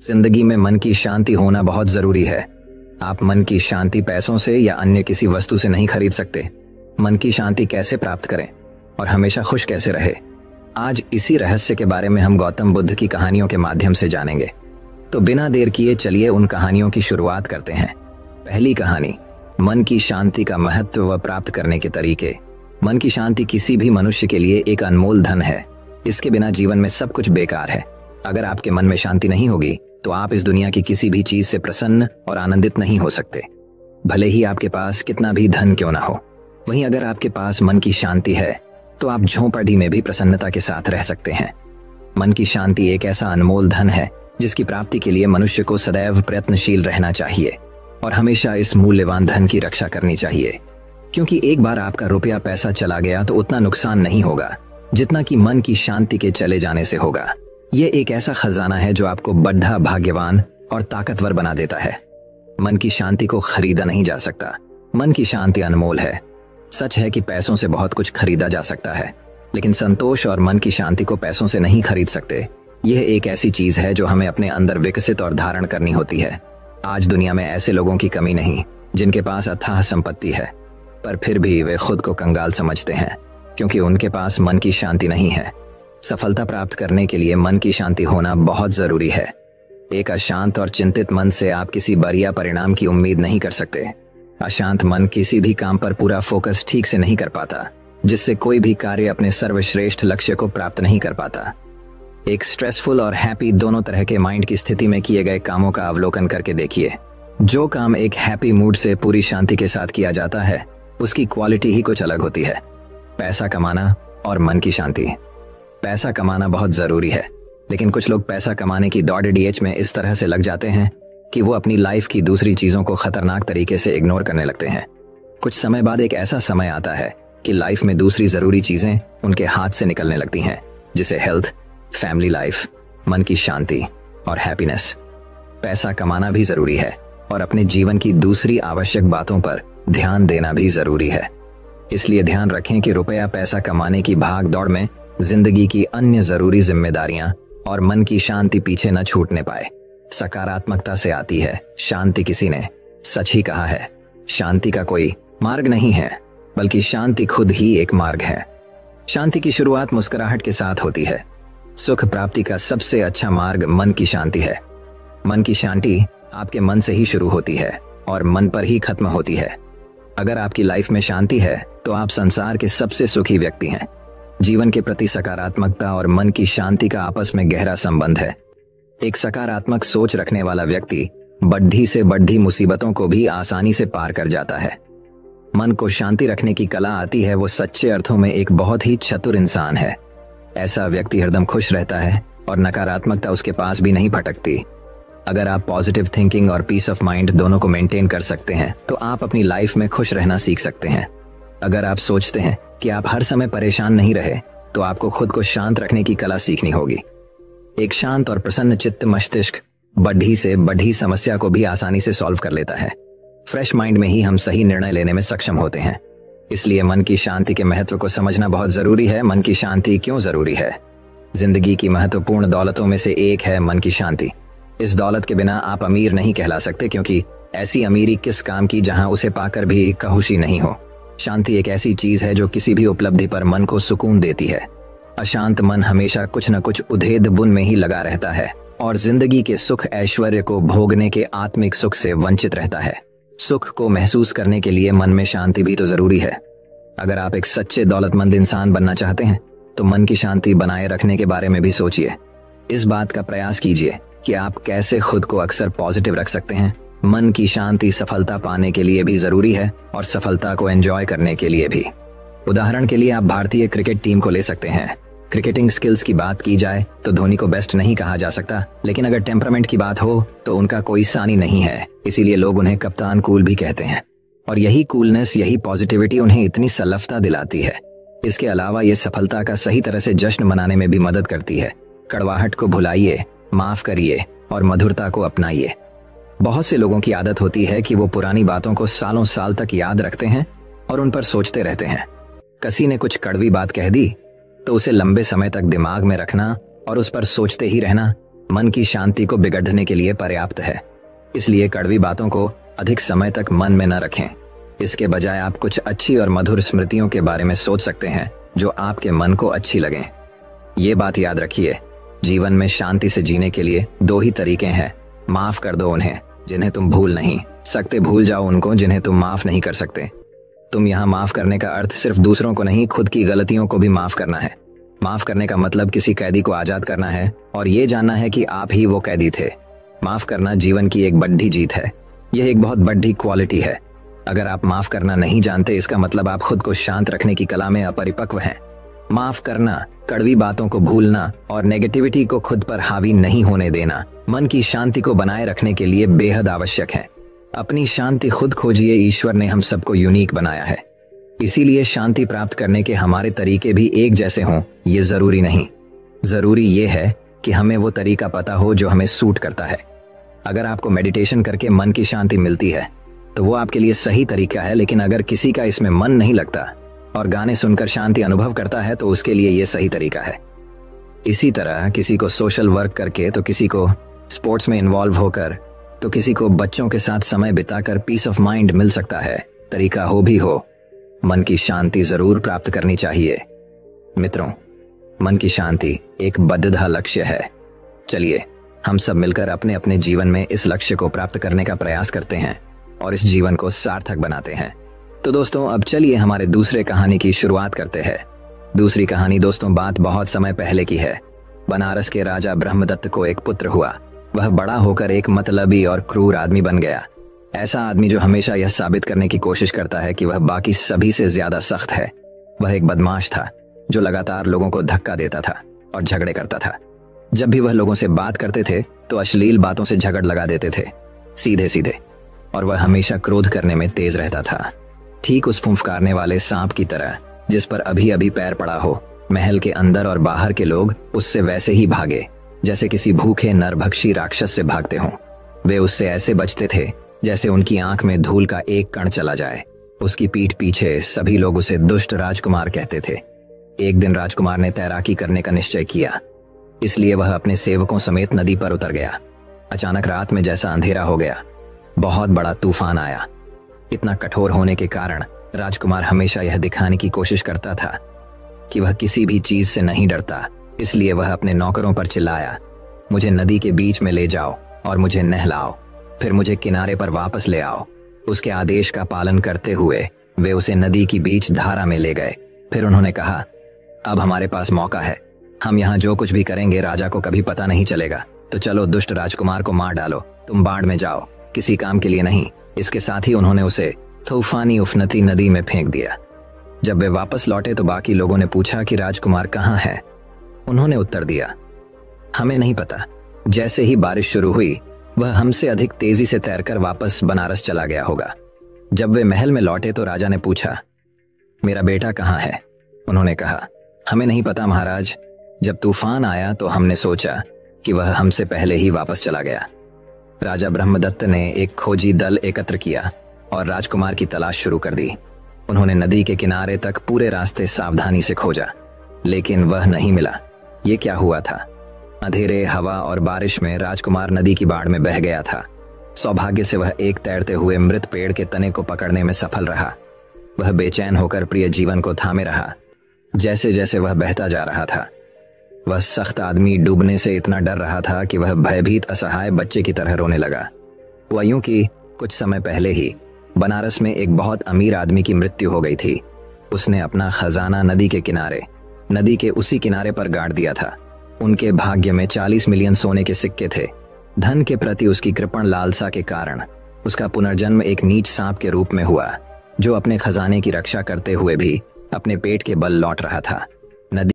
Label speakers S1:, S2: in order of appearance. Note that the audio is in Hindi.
S1: जिंदगी में मन की शांति होना बहुत जरूरी है। आप मन की शांति पैसों से या अन्य किसी वस्तु से नहीं खरीद सकते। मन की शांति कैसे प्राप्त करें और हमेशा खुश कैसे रहे, आज इसी रहस्य के बारे में हम गौतम बुद्ध की कहानियों के माध्यम से जानेंगे। तो बिना देर किए चलिए उन कहानियों की शुरुआत करते हैं। पहली कहानी, मन की शांति का महत्व व प्राप्त करने के तरीके। मन की शांति किसी भी मनुष्य के लिए एक अनमोल धन है। इसके बिना जीवन में सब कुछ बेकार है। अगर आपके मन में शांति नहीं होगी तो आप इस दुनिया की किसी भी चीज से प्रसन्न और आनंदित नहीं हो सकते, भले ही आपके पास कितना भी धन क्यों ना हो। वहीं अगर आपके पास मन की शांति है तो आप झोंपड़ी में भी प्रसन्नता के साथ रह सकते हैं। मन की शांति एक ऐसा अनमोल धन है जिसकी प्राप्ति के लिए मनुष्य को सदैव प्रयत्नशील रहना चाहिए और हमेशा इस मूल्यवान धन की रक्षा करनी चाहिए, क्योंकि एक बार आपका रुपया पैसा चला गया तो उतना नुकसान नहीं होगा जितना कि मन की शांति के चले जाने से होगा। ये एक ऐसा खजाना है जो आपको बड़ा भाग्यवान और ताकतवर बना देता है। मन की शांति को खरीदा नहीं जा सकता। मन की शांति अनमोल है। सच है कि पैसों से बहुत कुछ खरीदा जा सकता है, लेकिन संतोष और मन की शांति को पैसों से नहीं खरीद सकते। यह एक ऐसी चीज है जो हमें अपने अंदर विकसित और धारण करनी होती है। आज दुनिया में ऐसे लोगों की कमी नहीं जिनके पास अथाह संपत्ति है, पर फिर भी वे खुद को कंगाल समझते हैं क्योंकि उनके पास मन की शांति नहीं है। सफलता प्राप्त करने के लिए मन की शांति होना बहुत जरूरी है। एक अशांत और चिंतित मन से आप किसी बढ़िया परिणाम की उम्मीद नहीं कर सकते। अशांत मन किसी भी काम पर पूरा फोकस ठीक से नहीं कर पाता, जिससे कोई भी कार्य अपने सर्वश्रेष्ठ लक्ष्य को प्राप्त नहीं कर पाता। एक स्ट्रेसफुल और हैप्पी दोनों तरह के माइंड की स्थिति में किए गए कामों का अवलोकन करके देखिए। जो काम एक हैप्पी मूड से पूरी शांति के साथ किया जाता है उसकी क्वालिटी ही कुछ अलग होती है। पैसा कमाना और मन की शांति। पैसा कमाना बहुत जरूरी है, लेकिन कुछ लोग पैसा कमाने की दौड़-डीएच में इस तरह से लग जाते हैं कि वो अपनी लाइफ की दूसरी चीजों को खतरनाक तरीके से इग्नोर करने लगते हैं। कुछ समय बाद एक ऐसा समय आता है कि लाइफ में दूसरी जरूरी चीजें उनके हाथ से निकलने लगती हैं, जिसे हेल्थ, फैमिली लाइफ, मन की शांति और हैप्पीनेस। पैसा कमाना भी जरूरी है और अपने जीवन की दूसरी आवश्यक बातों पर ध्यान देना भी जरूरी है। इसलिए ध्यान रखें कि रुपया पैसा कमाने की भाग दौड़ में जिंदगी की अन्य जरूरी जिम्मेदारियां और मन की शांति पीछे न छूटने पाए। सकारात्मकता से आती है शांति। किसी ने सच ही कहा है, शांति का कोई मार्ग नहीं है, बल्कि शांति खुद ही एक मार्ग है। शांति की शुरुआत मुस्कुराहट के साथ होती है। सुख प्राप्ति का सबसे अच्छा मार्ग मन की शांति है। मन की शांति आपके मन से ही शुरू होती है और मन पर ही खत्म होती है। अगर आपकी लाइफ में शांति है तो आप संसार के सबसे सुखी व्यक्ति हैं। जीवन के प्रति सकारात्मकता और मन की शांति का आपस में गहरा संबंध है। एक सकारात्मक सोच रखने वाला व्यक्ति बढ़ी से बढ़ी मुसीबतों को भी आसानी से पार कर जाता है। मन को शांति रखने की कला आती है वो सच्चे अर्थों में एक बहुत ही चतुर इंसान है। ऐसा व्यक्ति हरदम खुश रहता है और नकारात्मकता उसके पास भी नहीं भटकती। अगर आप पॉजिटिव थिंकिंग और पीस ऑफ माइंड दोनों को मेंटेन कर सकते हैं तो आप अपनी लाइफ में खुश रहना सीख सकते हैं। अगर आप सोचते हैं कि आप हर समय परेशान नहीं रहे तो आपको खुद को शांत रखने की कला सीखनी होगी। एक शांत और प्रसन्न चित्त मस्तिष्क बढ़ी से बढ़ी समस्या को भी आसानी से सॉल्व कर लेता है। फ्रेश माइंड में ही हम सही निर्णय लेने में सक्षम होते हैं। इसलिए मन की शांति के महत्व को समझना बहुत जरूरी है। मन की शांति क्यों जरूरी है? जिंदगी की महत्वपूर्ण दौलतों में से एक है मन की शांति। इस दौलत के बिना आप अमीर नहीं कहला सकते, क्योंकि ऐसी अमीरी किस काम की जहां उसे पाकर भी खुशी नहीं हो। शांति एक ऐसी चीज है जो किसी भी उपलब्धि पर मन को सुकून देती है। अशांत मन हमेशा कुछ न कुछ उधेड़ बुन में ही लगा रहता है और जिंदगी के सुख ऐश्वर्य को भोगने के आत्मिक सुख से वंचित रहता है। सुख को महसूस करने के लिए मन में शांति भी तो जरूरी है। अगर आप एक सच्चे दौलतमंद इंसान बनना चाहते हैं तो मन की शांति बनाए रखने के बारे में भी सोचिए। इस बात का प्रयास कीजिए कि आप कैसे खुद को अक्सर पॉजिटिव रख सकते हैं। मन की शांति सफलता पाने के लिए भी जरूरी है और सफलता को एंजॉय करने के लिए भी। उदाहरण के लिए आप भारतीय क्रिकेट टीम को ले सकते हैं। क्रिकेटिंग स्किल्स की बात की जाए तो धोनी को बेस्ट नहीं कहा जा सकता, लेकिन अगर टेम्परामेंट की बात हो तो उनका कोई सानी नहीं है। इसीलिए लोग उन्हें कप्तान कूल भी कहते हैं। और यही कूलनेस, यही पॉजिटिविटी उन्हें इतनी सलफता दिलाती है। इसके अलावा ये सफलता का सही तरह से जश्न मनाने में भी मदद करती है। कड़वाहट को भुलाइए, माफ करिए और मधुरता को अपनाइए। बहुत से लोगों की आदत होती है कि वो पुरानी बातों को सालों साल तक याद रखते हैं और उन पर सोचते रहते हैं। किसी ने कुछ कड़वी बात कह दी तो उसे लंबे समय तक दिमाग में रखना और उस पर सोचते ही रहना, मन की शांति को बिगड़ने के लिए पर्याप्त है। इसलिए कड़वी बातों को अधिक समय तक मन में न रखें। इसके बजाय आप कुछ अच्छी और मधुर स्मृतियों के बारे में सोच सकते हैं जो आपके मन को अच्छी लगें। ये बात याद रखिए, जीवन में शांति से जीने के लिए 2 ही तरीके हैं। माफ कर दो उन्हें जिन्हें तुम भूल नहीं सकते, भूल जाओ उनको जिन्हें तुम माफ नहीं कर सकते। तुम यहाँ माफ करने का अर्थ सिर्फ दूसरों को नहीं, खुद की गलतियों को भी माफ करना है। माफ करने का मतलब किसी कैदी को आजाद करना है और ये जानना है कि आप ही वो कैदी थे। माफ करना जीवन की एक बड़ी जीत है। यह एक बहुत बड़ी क्वालिटी है। अगर आप माफ करना नहीं जानते, इसका मतलब आप खुद को शांत रखने की कला में अपरिपक्व हैं। माफ करना, कड़वी बातों को भूलना और नेगेटिविटी को खुद पर हावी नहीं होने देना मन की शांति को बनाए रखने के लिए बेहद आवश्यक है। अपनी शांति खुद खोजिए। ईश्वर ने हम सबको यूनिक बनाया है, इसीलिए शांति प्राप्त करने के हमारे तरीके भी एक जैसे हों ये जरूरी नहीं। जरूरी ये है कि हमें वो तरीका पता हो जो हमें सूट करता है। अगर आपको मेडिटेशन करके मन की शांति मिलती है तो वो आपके लिए सही तरीका है, लेकिन अगर किसी का इसमें मन नहीं लगता और गाने सुनकर शांति अनुभव करता है तो उसके लिए ये सही तरीका है। इसी तरह किसी को सोशल वर्क करके, तो किसी को स्पोर्ट्स में इन्वॉल्व होकर, तो किसी को बच्चों के साथ समय बिताकर पीस ऑफ माइंड मिल सकता है। तरीका हो भी हो, मन की शांति जरूर प्राप्त करनी चाहिए। मित्रों, मन की शांति एक बद्धा लक्ष्य है। चलिए हम सब मिलकर अपने अपने जीवन में इस लक्ष्य को प्राप्त करने का प्रयास करते हैं और इस जीवन को सार्थक बनाते हैं। तो दोस्तों, अब चलिए हमारे दूसरे कहानी की शुरुआत करते हैं। दूसरी कहानी दोस्तों बात बहुत समय पहले की है। बनारस के राजा ब्रह्मदत्त को एक पुत्र हुआ। वह बड़ा होकर एक मतलबी और क्रूर आदमी बन गया। ऐसा आदमी जो हमेशा यह साबित करने की कोशिश करता है कि वह बाकी सभी से ज्यादा सख्त है। वह एक बदमाश था जो लगातार लोगों को धक्का देता था और झगड़े करता था। जब भी वह लोगों से बात करते थे तो अश्लील बातों से झगड़ लगा देते थे, सीधे सीधे, और वह हमेशा क्रोध करने में तेज रहता था, ठीक उस फुंफकारने वाले सांप की तरह जिस पर अभी अभी पैर पड़ा हो। महल के अंदर और बाहर के लोग उससे वैसे ही भागे जैसे किसी भूखे नरभक्षी राक्षस से भागते हों। वे उससे ऐसे बचते थे जैसे उनकी आंख में धूल का एक कण चला जाए। उसकी पीठ पीछे सभी लोग उसे दुष्ट राजकुमार कहते थे। एक दिन राजकुमार ने तैराकी करने का निश्चय किया, इसलिए वह अपने सेवकों समेत नदी पर उतर गया। अचानक रात में जैसा अंधेरा हो गया, बहुत बड़ा तूफान आया। इतना कठोर होने के कारण राजकुमार हमेशा यह दिखाने की कोशिश करता था कि वह किसी भी चीज से नहीं डरता। इसलिए वह अपने नौकरों पर चिल्लाया, मुझे नदी के बीच में ले जाओ और मुझे नहलाओ, फिर मुझे किनारे पर वापस ले आओ। उसके आदेश का पालन करते हुए वे उसे नदी की बीच धारा में ले गए। फिर उन्होंने कहा, अब हमारे पास मौका है, हम यहाँ जो कुछ भी करेंगे राजा को कभी पता नहीं चलेगा। तो चलो दुष्ट राजकुमार को मार डालो, तुम बाढ़ में जाओ, किसी काम के लिए नहीं। इसके साथ ही उन्होंने उसे तूफानी उफनती नदी में फेंक दिया। जब वे वापस लौटे तो बाकी लोगों ने पूछा कि राजकुमार कहाँ है। उन्होंने उत्तर दिया, हमें नहीं पता। जैसे ही बारिश शुरू हुई वह हमसे अधिक तेजी से तैरकर वापस बनारस चला गया होगा। जब वे महल में लौटे तो राजा ने पूछा, मेरा बेटा कहाँ है? उन्होंने कहा, हमें नहीं पता महाराज। जब तूफान आया तो हमने सोचा कि वह हमसे पहले ही वापस चला गया। राजा ब्रह्मदत्त ने एक खोजी दल एकत्र किया और राजकुमार की तलाश शुरू कर दी। उन्होंने नदी के किनारे तक पूरे रास्ते सावधानी से खोजा, लेकिन वह नहीं मिला। ये क्या हुआ था? अंधेरे, हवा और बारिश में राजकुमार नदी की बाढ़ में बह गया था। सौभाग्य से वह एक तैरते हुए मृत पेड़ के तने को पकड़ने में सफल रहा। वह बेचैन होकर प्रिय जीवन को थामे रहा। जैसे जैसे वह बहता जा रहा था, वह सख्त आदमी डूबने से इतना डर रहा था कि वह भयभीत असहाय बच्चे की तरह रोने लगा। हुआ यूं कि कुछ समय पहले ही बनारस में एक बहुत अमीर आदमी की मृत्यु हो गई थी। उसने अपना खजाना नदी के उसी किनारे पर गाड़ दिया था। उनके भाग्य में 40 मिलियन सोने के सिक्के थे। धन के प्रति उसकी कृपण लालसा के कारण उसका पुनर्जन्म एक नीच सांप के रूप में हुआ, जो अपने खजाने की रक्षा करते हुए भी अपने पेट के बल लौट रहा था।